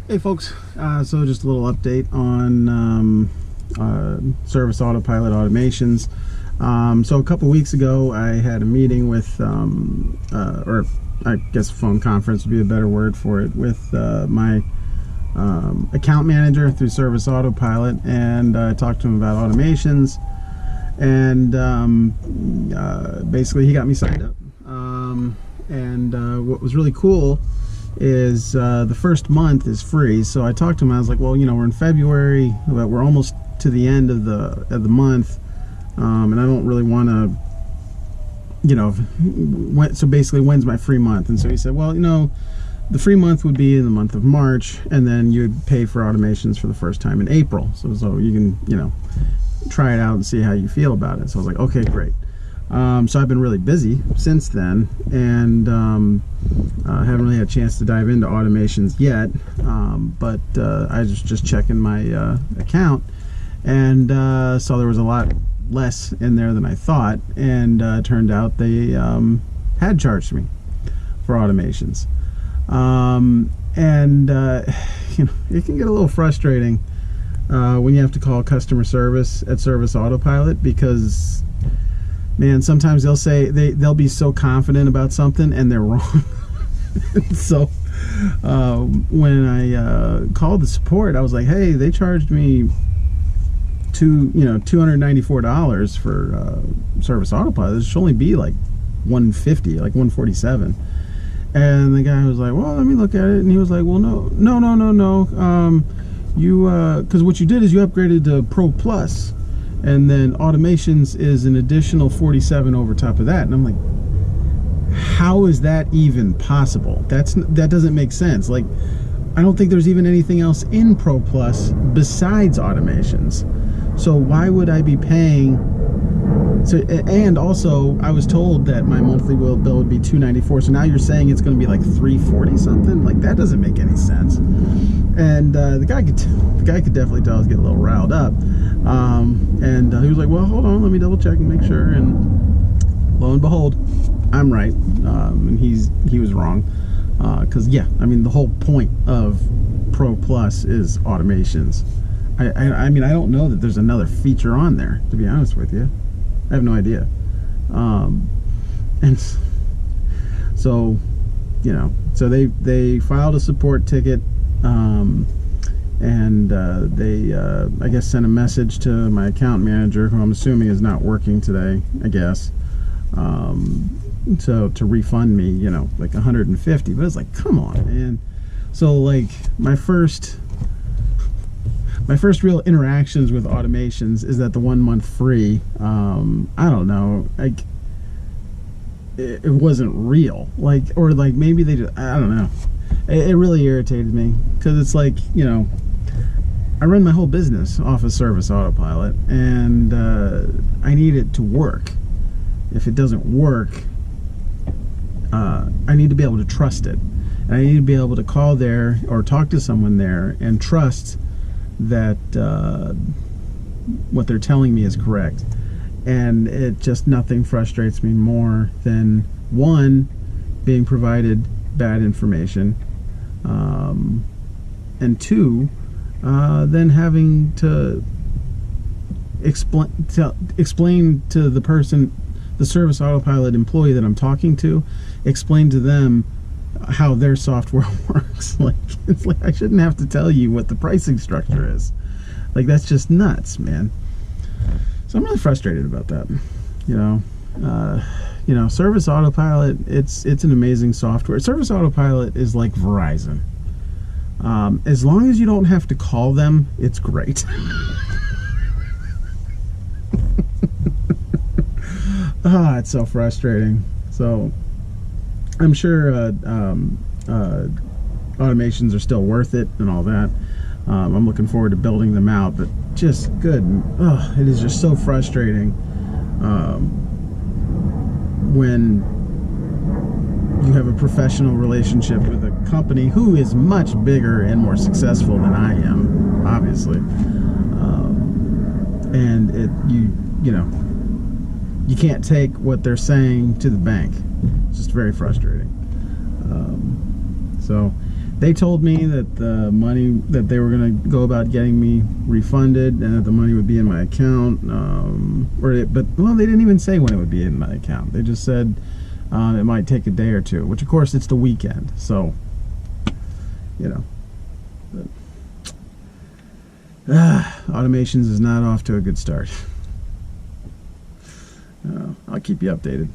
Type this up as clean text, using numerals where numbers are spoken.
Hey folks, so just a little update on Service Autopilot automations. So a couple weeks ago I had a meeting with, or I guess phone conference would be a better word for it, with my account manager through Service Autopilot, and I talked to him about automations, and basically he got me signed up. What was really cool is the first month is free. So I talked to him, I was like, well, you know, we're in February, but we're almost to the end of the month, and I don't really want to, you know, so basically when's my free month? And so he said, well, you know, the free month would be in the month of March, and then you'd pay for automations for the first time in April, so you can, you know, try it out and see how you feel about it. So I was like, okay, great. So I've been really busy since then, and I haven't really had a chance to dive into automations yet, but I was just checking my account, and saw there was a lot less in there than I thought, and it turned out they had charged me for automations. You know, it can get a little frustrating when you have to call customer service at Service Autopilot, because man, sometimes they'll be so confident about something and they're wrong. So when I called the support, I was like, hey, they charged me $294 for Service Autopilot. It should only be like $150, like $147. And the guy was like, well, let me look at it. And he was like, well, no. Because what you did is you upgraded to Pro Plus, and then automations is an additional $47 over top of that. And I'm like, how is that even possible? That doesn't make sense. Like, I don't think there's even anything else in Pro Plus besides automations. So why would I be paying? So, and also I was told that my monthly bill would be $294. So now you're saying it's going to be like $340 something? Like, that doesn't make any sense. And the guy could definitely tell I was getting a little riled up. He was like, well, hold on, let me double check and make sure. And lo and behold, I'm right, and he was wrong. Because yeah, I mean, the whole point of Pro Plus is automations. I mean, I don't know that there's another feature on there, to be honest with you. I have no idea. And so, you know, so they filed a support ticket, they I guess sent a message to my account manager, who I'm assuming is not working today, I guess, so to refund me, you know, like $150. But it's like, come on, man. So like my first real interactions with automations is that the 1 month free, I don't know, like it wasn't real, like, or like maybe they just, I don't know. It really irritated me, because it's like, you know, I run my whole business off of Service Autopilot, and I need it to work. If it doesn't work, I need to be able to trust it, and I need to be able to call there or talk to someone there and trust that what they're telling me is correct. And it just, nothing frustrates me more than, one, being provided bad information, and two, then having to explain to the person, the Service Autopilot employee that I'm talking to, explain to them how their software works. Like, it's like, I shouldn't have to tell you what the pricing structure is. Like, that's just nuts, man. So I'm really frustrated about that. You know, Service Autopilot, it's an amazing software. Service Autopilot is like Verizon. As long as you don't have to call them, it's great. It's so frustrating. So I'm sure automations are still worth it and all that. I'm looking forward to building them out, but just it is just so frustrating when you have a professional relationship with a company who is much bigger and more successful than I am, obviously, and you know, you can't take what they're saying to the bank. It's just very frustrating. So They told me that the money, that they were going to go about getting me refunded, and that the money would be in my account. Well, they didn't even say when it would be in my account. They just said it might take a day or two, which of course it's the weekend, so you know. Automations is not off to a good start. I'll keep you updated.